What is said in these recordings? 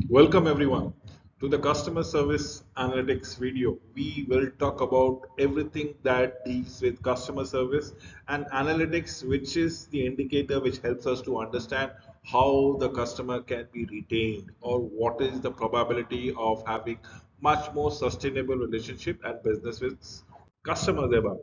Welcome everyone to the customer service analytics video. We will talk about everything that deals with customer service and analytics, which is the indicator which helps us to understand how the customer can be retained or what is the probability of having much more sustainable relationship and business with customers thereby.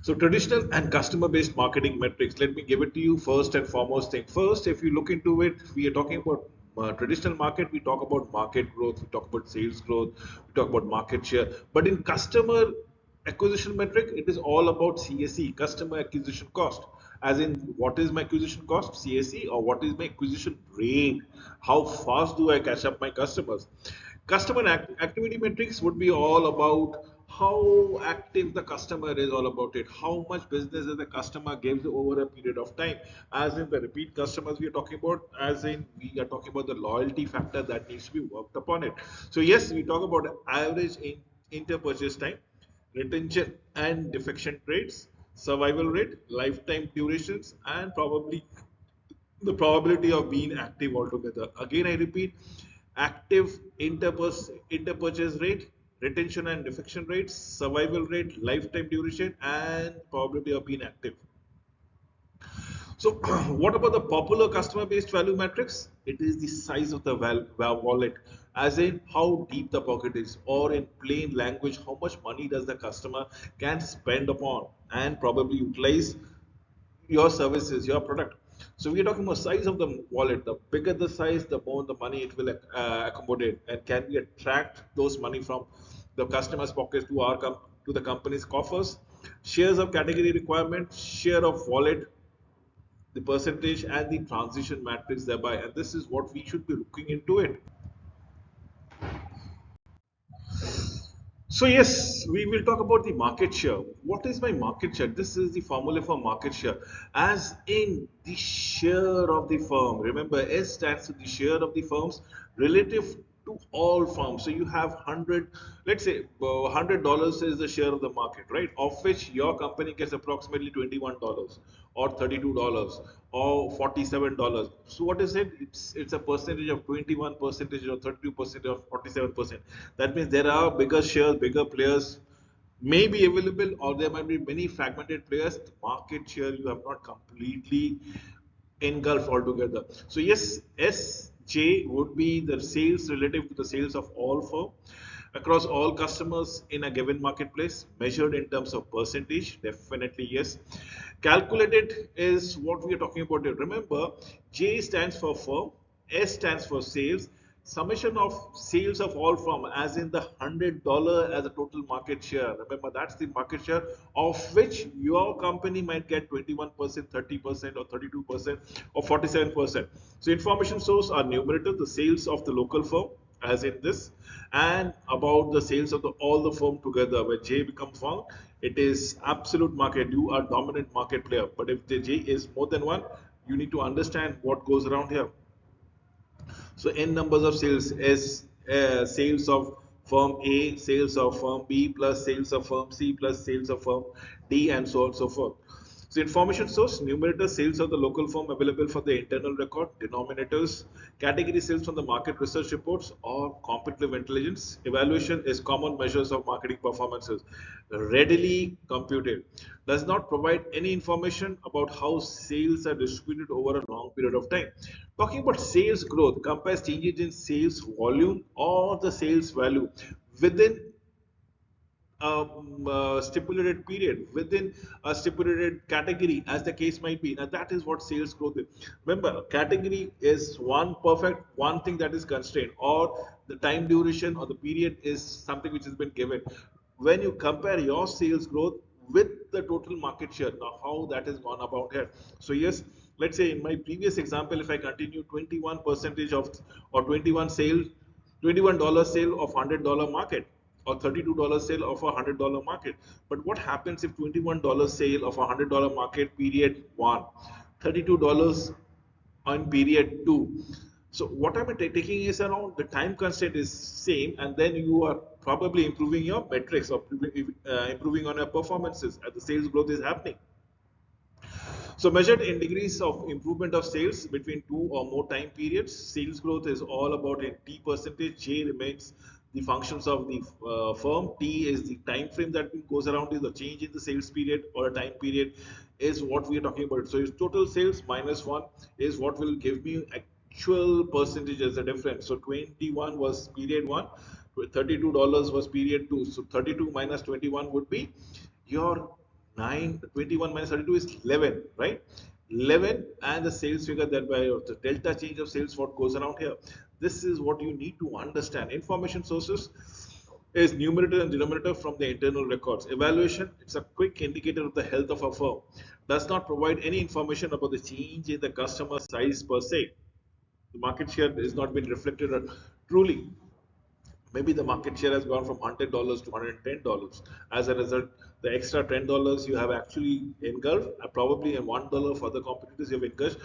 So traditional and customer-based marketing metrics. Let me give it to you first and foremost thing. First, if you look into it, we are talking about traditional market. We talk about market growth. We talk about sales growth. We talk about market share. But in customer acquisition metric, it is all about CAC, customer acquisition cost. As in, what is my acquisition cost, CAC, or what is my acquisition rate? How fast do I catch up my customers? Customer activity metrics would be all about how active the customer is, all about it, how much business the customer gives over a period of time. As in the repeat customers we are talking about, as in we are talking about the loyalty factor that needs to be worked upon it. So yes, we talk about average inter-purchase time, retention and defection rates, survival rate, lifetime durations, and probably the probability of being active altogether. Again, I repeat, active interpurchase rate, retention and defection rates, survival rate, lifetime duration, and probability of being active. So, what about the popular customer based value metrics? It is the size of the wallet, as in how deep the pocket is, or in plain language, how much money does the customer can spend upon and probably utilize your services, your product. So we are talking about size of the wallet. The bigger the size, the more the money it will accommodate, and can we attract those money from the customer's pockets to to the company's coffers? Shares of category requirement, share of wallet, the percentage, and the transition matrix thereby. And this is what we should be looking into it. So yes, we will talk about the market share. What is my market share? This is the formula for market share, as in the share of the firm. Remember, S stands for the share of the firms relative to all firms. So you have 100, let's say $100 is the share of the market, right? Of which your company gets approximately $21 or $32 or $47. So what is it? It's a percentage of 21 percentage or 32% or 47%. That means there are bigger shares, bigger players may be available, or there might be many fragmented players. The market share you have not completely engulfed altogether. So yes, SJ would be the sales relative to the sales of all firm across all customers in a given marketplace, measured in terms of percentage. Definitely yes. Calculated is what we are talking about here. Remember, J stands for firm, S stands for sales, summation of sales of all firm, as in the $100 as a total market share. Remember, that's the market share of which your company might get 21%, 30%, or 32%, or 47%. So information source are numerator, the sales of the local firm, as in this, and about the sales of all the firm together. Where J becomes one, it is absolute market. You are dominant market player. But if the J is more than one, you need to understand what goes around here. So n numbers of sales is sales of firm A, sales of firm B, plus sales of firm C, plus sales of firm D, and so on and so forth. So information source, numerator, sales of the local firm available for the internal record, denominators, category sales from the market research reports or competitive intelligence. Evaluation is common measures of marketing performances, readily computed. Does not provide any information about how sales are distributed over a long period of time. Talking about sales growth, compares changes in sales volume or the sales value within stipulated period, within a stipulated category, as the case might be. Now that is what sales growth is. Remember, category is one perfect one thing that is constrained, or the time duration or the period is something which has been given. When you compare your sales growth with the total market share, now how that is gone about here. So yes, let's say in my previous example, if I continue 21 percentage of or 21 sale, $21 sale of $100 market, or $32 sale of a $100 market. But what happens if $21 sale of a $100 market period one, $32 on period two? So what I'm taking is around the time constraint is same, and then you are probably improving your metrics or improving on your performances as the sales growth is happening. So measured in degrees of improvement of sales between two or more time periods. Sales growth is all about in T percentage. J remains the functions of the firm. T is the time frame that goes around is the change in the sales period or a time period is what we are talking about. So it's total sales minus 1 is what will give me actual percentage as a difference. So 21 was period 1, $32 was period 2. So 32 minus 21 would be your 21 minus 32 is 11, right? 11 and the sales figure thereby the delta change of sales what goes around here. This is what you need to understand. Information sources is numerator and denominator from the internal records. Evaluation, it's a quick indicator of the health of a firm. Does not provide any information about the change in the customer size per se. The market share is not been reflected truly. Maybe the market share has gone from $100 to $110. As a result, the extra $10 you have actually engulfed, probably a $1 for the competitors you have engulfed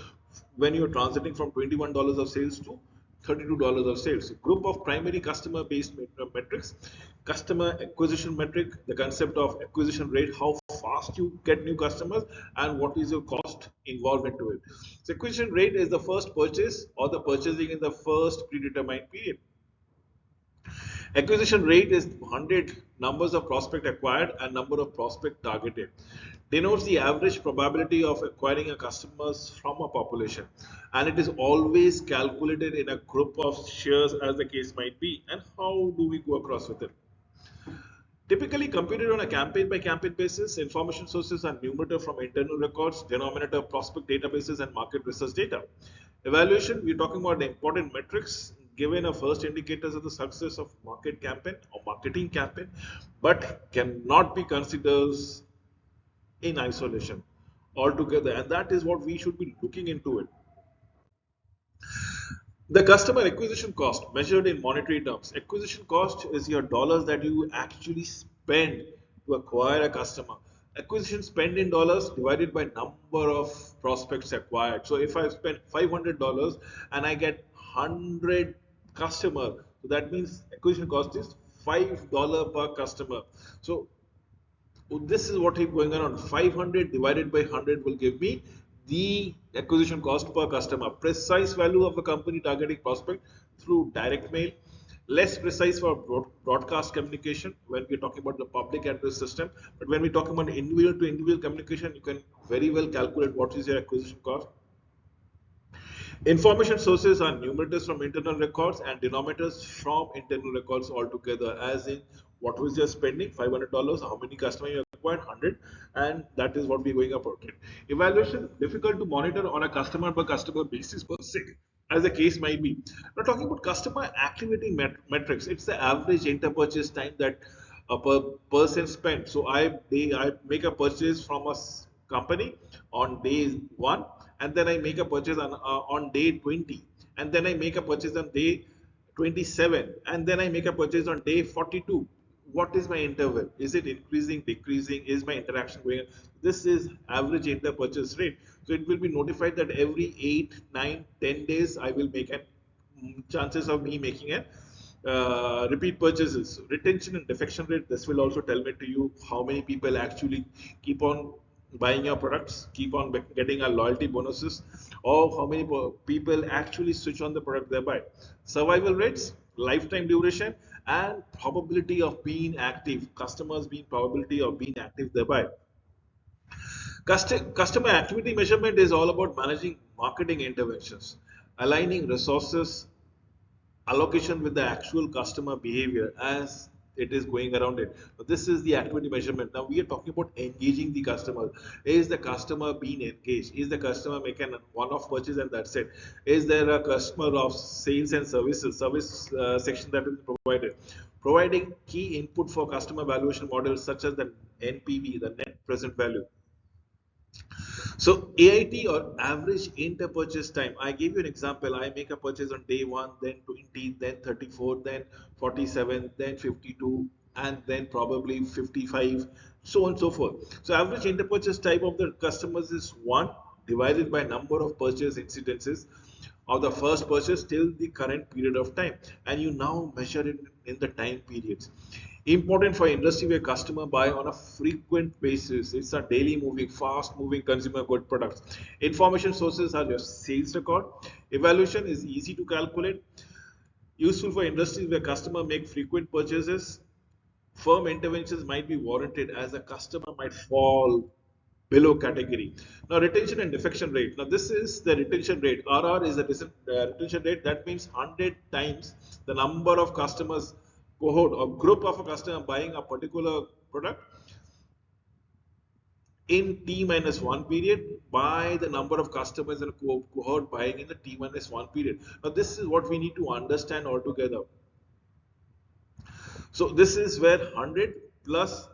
when you are transiting from $21 of sales to $32 of sales. Group of primary customer based metrics, customer acquisition metric, the concept of acquisition rate, how fast you get new customers, and what is your cost involved into it. So, acquisition rate is the first purchase or the purchasing in the first predetermined period. Acquisition rate is 100 numbers of prospect acquired and number of prospect targeted. Denotes the average probability of acquiring a customers from a population, and it is always calculated in a group of shares as the case might be. And how do we go across with it? Typically computed on a campaign by campaign basis, information sources are numerator from internal records, denominator prospect databases and market research data. Evaluation, we're talking about the important metrics given a first indicators of the success of market campaign or marketing campaign, but cannot be considered in isolation altogether. And that is what we should be looking into it. The customer acquisition cost measured in monetary terms. Acquisition cost is your dollars that you actually spend to acquire a customer. Acquisition spend in dollars divided by number of prospects acquired. So if I spend $500 and I get 100 customer, so that means acquisition cost is $5 per customer. So this is what is going on. 500 divided by 100 will give me the acquisition cost per customer. Precise value of a company targeting prospect through direct mail. Less precise for broadcast communication when we're talking about the public address system. But when we're talking about individual to individual communication, you can very well calculate what is your acquisition cost. Information sources are numerators from internal records and denominators from internal records altogether, as in what was your spending, $500, how many customers you acquired, 100, and that is what we're going about it. Evaluation, difficult to monitor on a customer by customer basis per se, as the case might be. Now, talking about customer activity metrics, it's the average inter-purchase time that a person spent. So I make a purchase from a company on day 1, and then I make a purchase on day 20, and then I make a purchase on day 27, and then I make a purchase on day 42. What is my interval? Is it increasing, decreasing? Is my interaction going on? This is average inter purchase rate. So it will be notified that every 8, 9, 10 days I will make an chances of me making a repeat purchases. Retention and defection rate, this will also tell me to you how many people actually keep on buying your products, keep on getting our loyalty bonuses, or how many people actually switch on the product they buy. Survival rates, lifetime duration, and probability of being active. Customers being probability of being active thereby. Customer activity measurement is all about managing marketing interventions, aligning resources allocation with the actual customer behavior as it is going around it. But this is the activity measurement. Now we are talking about engaging the customer. Is the customer being engaged? Is the customer making a one-off purchase and that's it? Is there a customer of sales and services service section that is provided? Providing key input for customer valuation models such as the NPV, the net present value. So AIT or average inter-purchase time. I give you an example. I make a purchase on day 1, then 20, then 34, then 47, then 52, and then probably 55, so on and so forth. So average inter-purchase time of the customers is 1 divided by number of purchase incidences of the first purchase till the current period of time, and you now measure it in the time periods. Important for industry where customer buy on a frequent basis. It's a daily moving, fast moving consumer good products. Information sources are your sales record. Evaluation is easy to calculate. Useful for industries where customer make frequent purchases. Firm interventions might be warranted as a customer might fall below category. Now, retention and defection rate. Now, this is the retention rate. RR is the retention rate. That means 100 times the number of customers cohort or group of a customer buying a particular product in T minus one period by the number of customers in a cohort buying in the T minus one period. Now, this is what we need to understand altogether. So this is where 100 plus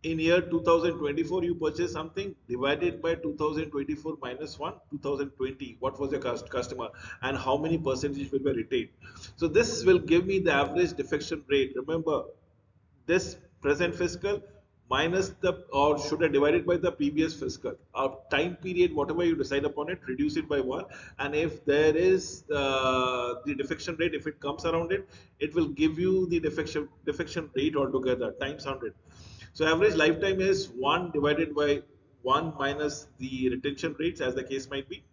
in year 2024 you purchase something divided by 2024 minus 1 2020 what was your customer and how many percentage will be retained. So this will give me the average defection rate. Remember this present fiscal minus the or should I divide it by the previous fiscal time period, whatever you decide upon it, reduce it by 1, and if there is the defection rate, if it comes around it, it will give you the defection rate altogether times 100. So average lifetime is 1 divided by 1 minus the retention rates as the case might be.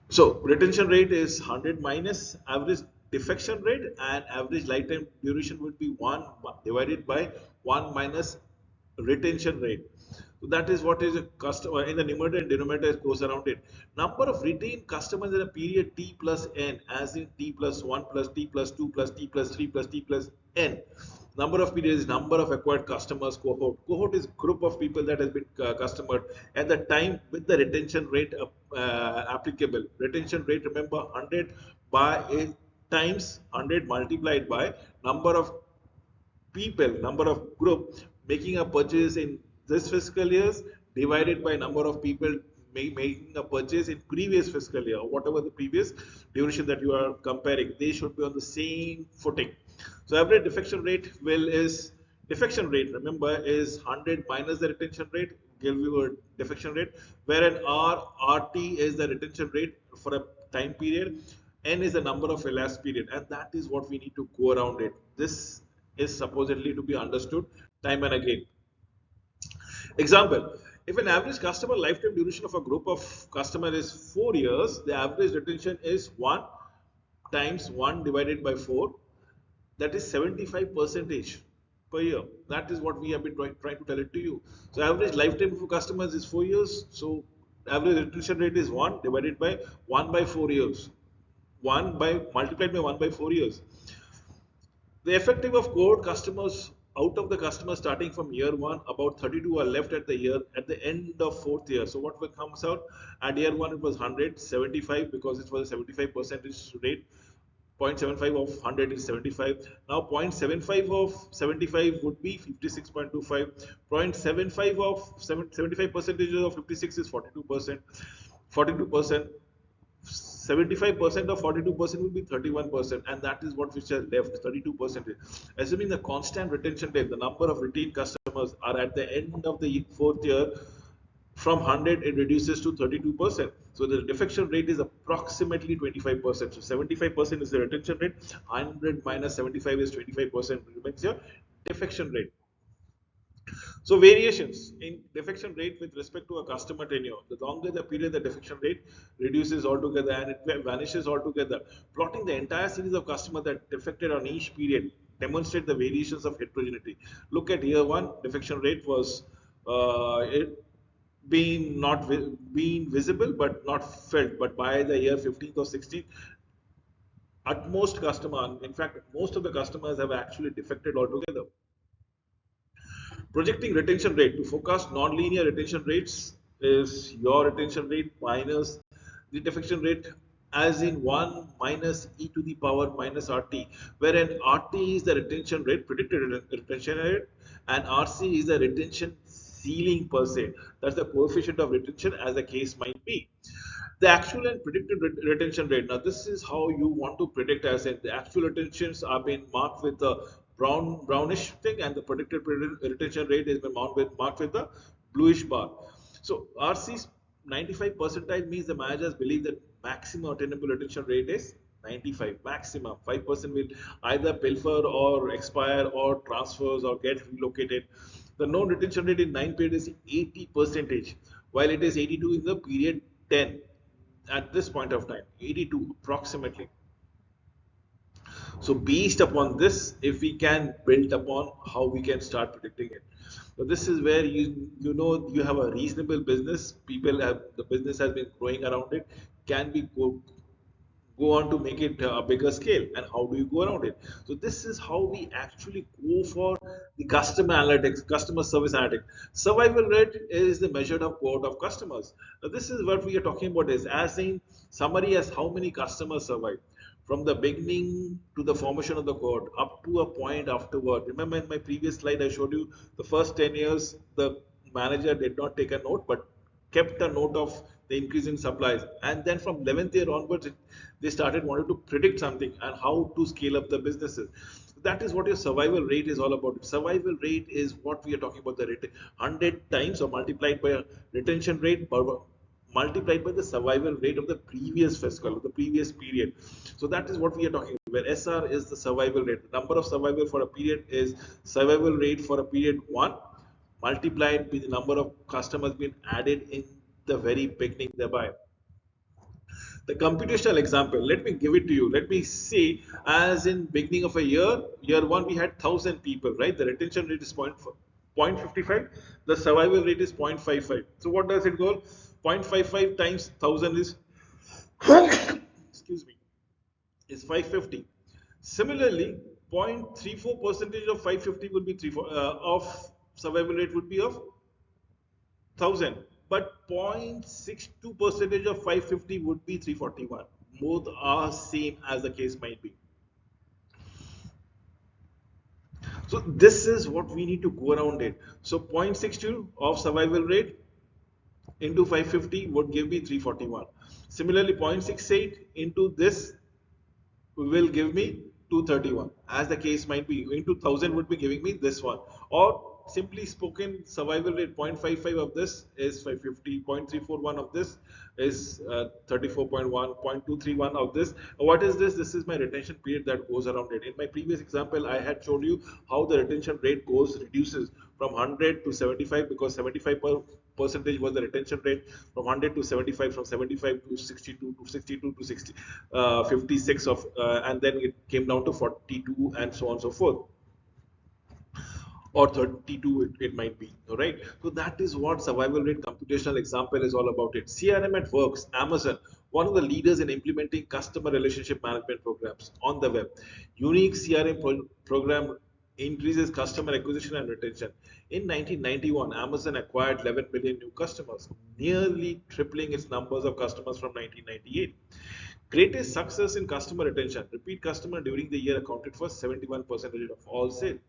So retention rate is 100 minus average defection rate, and average lifetime duration would be 1 divided by 1 minus retention rate. So that is what is a customer in the numerator and denominator goes around it. Number of retained customers in a period T plus N, as in T plus 1 plus T plus 2 plus T plus 3 plus T plus N. Number of periods, number of acquired customers, cohort. Cohort is group of people that has been customer at the time with the retention rate applicable. Retention rate, remember 100 by 8 times 100 multiplied by number of people, number of group making a purchase in this fiscal years divided by number of people making a purchase in previous fiscal year, whatever the previous duration that you are comparing, they should be on the same footing. So average defection rate will is defection rate, remember, is 100 minus the retention rate, give you a defection rate, wherein RT is the retention rate for a time period, N is the number of elapsed period, and that is what we need to go around it. This is supposedly to be understood time and again. Example, if an average customer lifetime duration of a group of customer is 4 years, the average retention is 1 times 1 divided by 4, that is 75 percentage per year. That is what we have been trying to tell it to you. So average lifetime of customers is 4 years, so average retention rate is 1 divided by 1 by 4 years, 1 by multiplied by 1 by 4 years. The effective of cohort customers out of the customers starting from year 1, about 32 are left at the year at the end of 4th year. So what comes out at year 1 it was 100, 75 because it was a 75 percentage rate. 0.75 of 100 is 75. Now 0.75 of 75 would be 56.25. 0.75 of 75 percentage of 56 is 42%. 42%. 75% of 42% will be 31%, and that is what which are left 32%. Assuming the constant retention rate, the number of retained customers are at the end of the 4th year from 100 it reduces to 32%. So the defection rate is approximately 25%. So 75% is the retention rate, 100 minus 75 is 25% remains your defection rate. So variations in defection rate with respect to a customer tenure. The longer the period, the defection rate reduces altogether and it vanishes altogether. Plotting the entire series of customers that defected on each period demonstrate the variations of heterogeneity. Look at year 1, defection rate was it being not being visible but not felt. But by the year 15th or 16th, at most customer, in fact, most of the customers have actually defected altogether. Projecting retention rate. To forecast nonlinear retention rates is your retention rate minus the defection rate, as in 1 minus e to the power minus RT, wherein RT is the retention rate, predicted retention rate, and RC is the retention ceiling per se. That's the coefficient of retention as the case might be. The actual and predicted retention rate. Now, this is how you want to predict, as in the actual retentions are being marked with the brownish thing, and the predicted retention rate is been marked with the bluish bar. So, RC's 95 percentile means the managers believe that maximum attainable retention rate is 95 maximum. 5% will either pilfer or expire or transfers or get relocated. The known retention rate in 9 period is 80 percentage, while it is 82 in the period 10 at this point of time, 82 approximately. So based upon this, if we can build upon how we can start predicting it. So this is where you have a reasonable business. People have the business has been growing around it. Can we go on to make it a bigger scale, and how do you go around it? So this is how we actually go for the customer analytics, customer service analytics. Survival rate is the measured of cohort of customers. Now this is what we are talking about, is as in summary as how many customers survive from the beginning to the formation of the cohort up to a point afterward. Remember in my previous slide I showed you the first 10 years the manager did not take a note but kept a note of the increase in supplies, and then from 11th year onwards they started wanting to predict something and how to scale up the businesses. That is what your survival rate is all about. Survival rate is what we are talking about, the rate 100 times or multiplied by a retention rate multiplied by the survival rate of the previous fiscal, of the previous period. So that is what we are talking about, where SR is the survival rate. The number of survival for a period is survival rate for a period 1 multiplied by the number of customers being added in the very beginning thereby. The computational example, let me give it to you. Let me say, as in beginning of a year 1 we had 1000 people, right? The retention rate is 0.55, the survival rate is 0.55. So what does it go? 0.55 times 1000 is excuse me, is 550. Similarly, 0.34 percentage of 550 would be of survival rate would be of 1000, but 0.62 percentage of 550 would be 341. Both are same as the case might be. So this is what we need to go around it. So 0.62 of survival rate into 550 would give me 341. Similarly, 0.68 into this will give me 231, as the case might be. Into 1000 would be giving me this one, or simply spoken, survival rate 0.55 of this is 550, 0.341 of this is 34.1, 0.231 of this. What is this? This is my retention period that goes around it. In my previous example, I had showed you how the retention rate reduces from 100 to 75, because 75 percentage was the retention rate, from 100 to 75, from 75 to 62, to 62 to 60, 56 of, and then it came down to 42 and so on and so forth, or 32 it might be. All right, so that is what survival rate computational example is all about. It CRM at Works, Amazon, one of the leaders in implementing customer relationship management programs on the web. Unique CRM program increases customer acquisition and retention. In 1991, Amazon acquired 11 million new customers, nearly tripling its numbers of customers from 1998. Greatest success in customer retention. Repeat customer during the year accounted for 71% of all sales.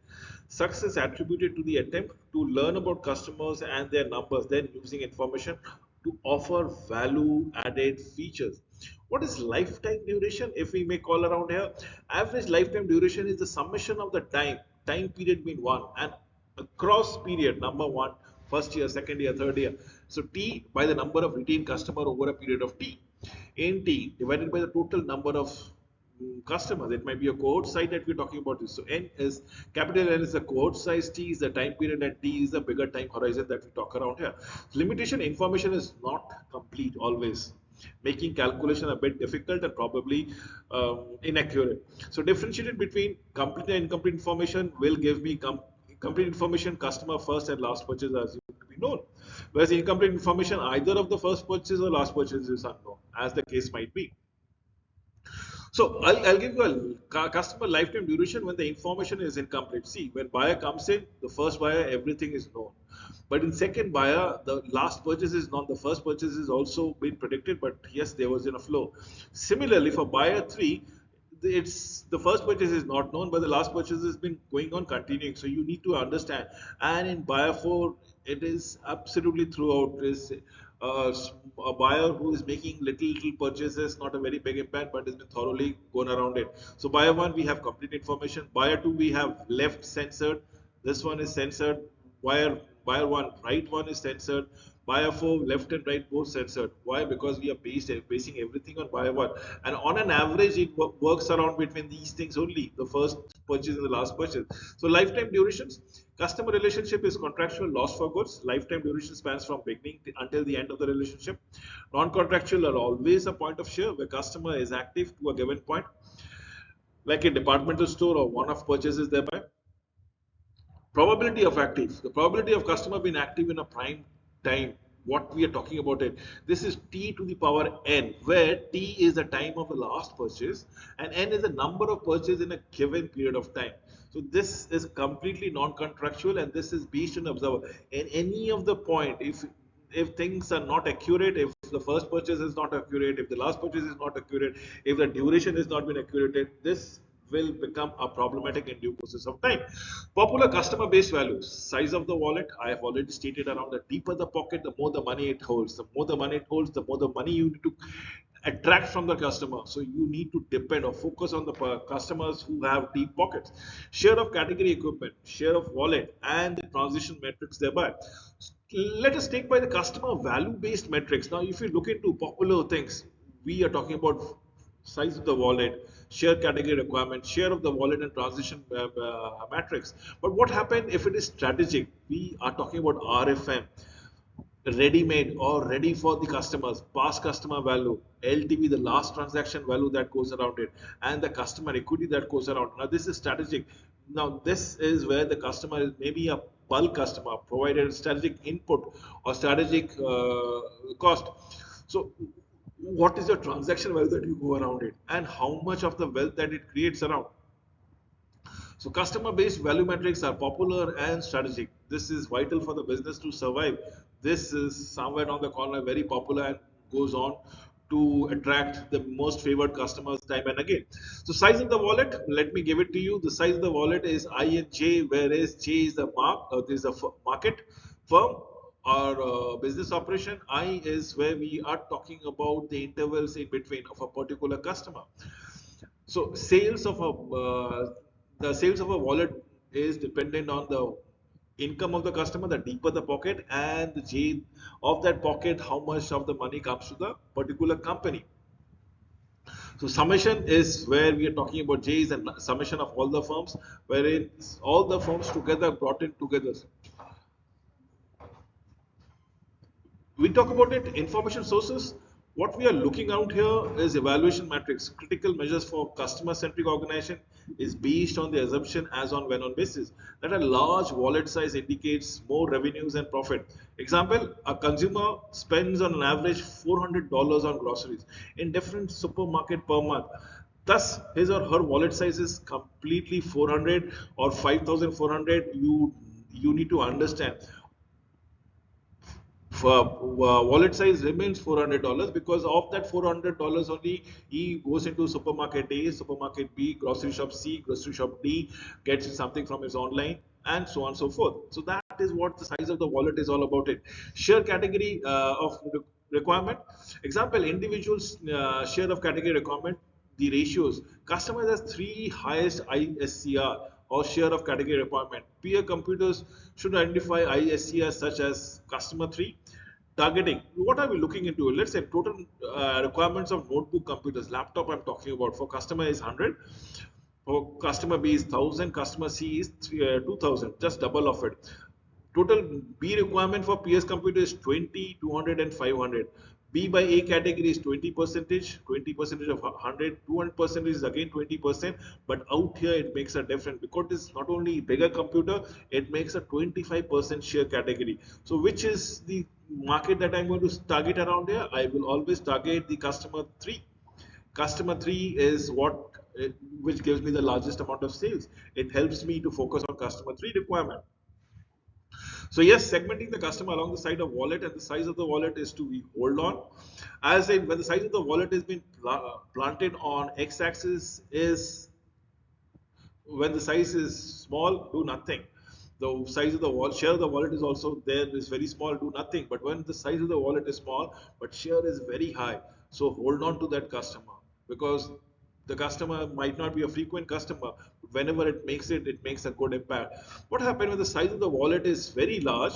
Success attributed to the attempt to learn about customers and their numbers, then using information to offer value added features. What is lifetime duration? If we may call around here, average lifetime duration is the summation of the time period mean one, and across period number one, first year, second year, third year. So T by the number of retained customer over a period of T. NT divided by the total number of customers. It might be a cohort size that we're talking about this. So N is capital N is the cohort size, T is the time period, and T is the bigger time horizon that we talk around here. Limitation information is not complete always, making calculation a bit difficult and probably inaccurate. So differentiated between complete and incomplete information will give me complete information, customer first and last purchase are assumed to be known. Whereas incomplete information, either of the first purchase or last purchase is unknown, as the case might be. So I'll give you a customer lifetime duration when the information is incomplete. See, when buyer comes in, the first buyer, everything is known. But in second buyer, the last purchase is not, the first purchase is also been predicted, but yes, there was in a flow. Similarly, for buyer 3, it's the first purchase is not known, but the last purchase has been going on continuing. So you need to understand. And in buyer 4, it is absolutely throughout. Is a buyer who is making little purchases, not a very big impact, but has been thoroughly gone around it. So buyer 1, we have complete information. Buyer 2, we have left censored. This one is censored. Buyer 1, right one is censored. Buyer 4, left and right both censored. Why? Because we are basing everything on buyer 1. And on an average, it works around between these things only, the first purchase and the last purchase. So lifetime durations, customer relationship is contractual loss for goods. Lifetime duration spans from beginning until the end of the relationship. Non-contractual are always a point of share where customer is active to a given point, like a departmental store or one-off purchases thereby. Probability of active, the probability of customer being active in a prime time, what we are talking about it, this is t to the power n, where t is the time of the last purchase and n is the number of purchases in a given period of time. So this is completely non-contractual and this is based on observer. In any of the point, if things are not accurate, if the first purchase is not accurate, if the last purchase is not accurate, if the duration is not been accurate, this will become a problematic in due process of time. Popular customer base values, size of the wallet, I have already stated around, the deeper the pocket, the more the money it holds. The more the money it holds, the more the money you need to attract from the customer. So you need to depend or focus on the customers who have deep pockets. Share of category equipment, share of wallet, and the transition metrics thereby. Let us take by the customer value based metrics. Now, if you look into popular things, we are talking about size of the wallet, share category requirement, share of the wallet and transition matrix. But what happened if it is strategic? We are talking about RFM, ready made or ready for the customers, past customer value, LTV, the last transaction value that goes around it, and the customer equity that goes around. Now, this is strategic. Now, this is where the customer is maybe a bulk customer, provided strategic input or strategic cost. So, what is your transaction value that you go around it, and how much of the wealth that it creates around? So customer-based value metrics are popular and strategic. This is vital for the business to survive. This is somewhere on the corner very popular and goes on to attract the most favored customers time and again. So size of the wallet, let me give it to you. The size of the wallet is I and J, whereas J is the this is a market firm or business operation. I is where we are talking about the intervals in between of a particular customer. So the sales of a wallet is dependent on the income of the customer, the deeper the pocket, and the J of that pocket, how much of the money comes to the particular company. So summation is where we are talking about J is a summation of all the firms, wherein all the firms together brought in together. We talk about it, information sources. What we are looking out here is evaluation metrics. Critical measures for customer-centric organization is based on the assumption as on when on basis that a large wallet size indicates more revenues and profit. Example, a consumer spends on an average $400 on groceries in different supermarket per month. Thus, his or her wallet size is completely 400 or 5,400. You need to understand wallet size remains $400 because of that $400 only he goes into supermarket A, supermarket B, grocery shop C, grocery shop D, gets something from his online and so on and so forth. So that is what the size of the wallet is all about it. Share category of requirement. Example, individuals share of category requirement, the ratios. Customer has three highest ISCR or share of category requirement. Peer computers should identify ISCR such as customer 3. Targeting. What are we looking into? Let's say total requirements of notebook computers, laptop I'm talking about for customer is 100. For customer B is 1000, customer C is 2000, just double of it. Total B requirement for PS computer is 20, 200 and 500. B by A category is 20 percentage of 100, 200 percent is again 20%, but out here it makes a difference because it's not only bigger computer, it makes a 25% share category. So which is the market that I'm going to target around here? I will always target the customer 3. Customer 3 is which gives me the largest amount of sales. It helps me to focus on customer 3 requirement. So yes, segmenting the customer along the side of wallet and the size of the wallet is to be hold on. As in, when the size of the wallet has been planted on x-axis is when the size is small, do nothing. The size of the share of the wallet is also there is very small, do nothing. But when the size of the wallet is small, but share is very high, so hold on to that customer because the customer might not be a frequent customer, but whenever it makes a good impact. What happens when the size of the wallet is very large?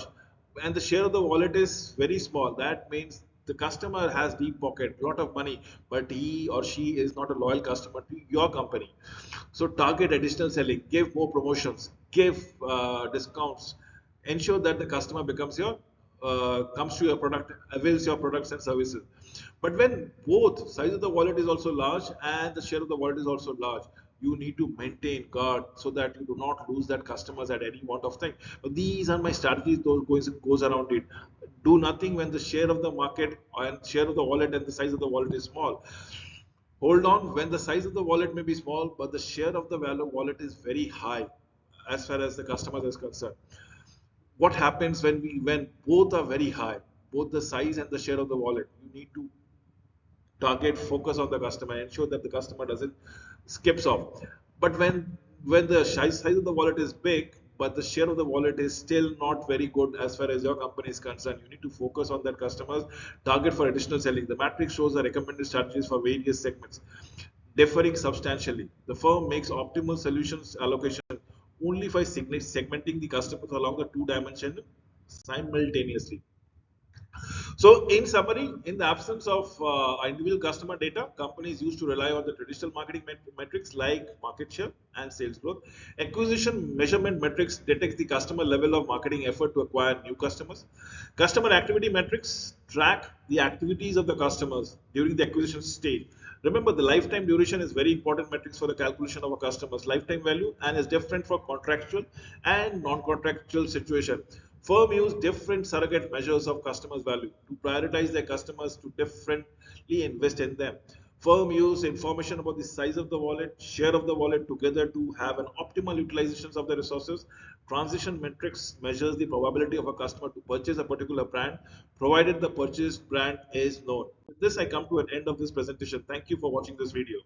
and the share of the wallet is very small, that means the customer has deep pocket, lot of money, but he or she is not a loyal customer to your company. So target additional selling, give more promotions, give discounts, ensure that the customer becomes your comes to your product, avails your products and services. But when both size of the wallet is also large and the share of the wallet is also large, you need to maintain guard so that you do not lose that customers at any point of time. But these are my strategies. Those goes around it. Do nothing when the share of the market and share of the wallet and the size of the wallet is small. Hold on when the size of the wallet may be small, but the share of the value wallet is very high as far as the customer is concerned. What happens when both are very high, both the size and the share of the wallet? You need to target, focus on the customer, ensure that the customer doesn't skips off. But when the size of the wallet is big, but the share of the wallet is still not very good as far as your company is concerned, you need to focus on that customers, target for additional selling. The matrix shows the recommended strategies for various segments differing substantially. The firm makes optimal solutions allocation only by segmenting the customers along the two dimensions simultaneously. So, in summary, in the absence of individual customer data, companies used to rely on the traditional marketing metrics like market share and sales growth. Acquisition measurement metrics detect the customer level of marketing effort to acquire new customers. Customer activity metrics track the activities of the customers during the acquisition stage. Remember, the lifetime duration is very important metrics for the calculation of a customer's lifetime value and is different for contractual and non-contractual situation. Firm use different surrogate measures of customers' value to prioritize their customers to differently invest in them. Firm use information about the size of the wallet, share of the wallet together to have an optimal utilization of the resources. Transition metrics measures the probability of a customer to purchase a particular brand, provided the purchased brand is known. With this, I come to an end of this presentation. Thank you for watching this video.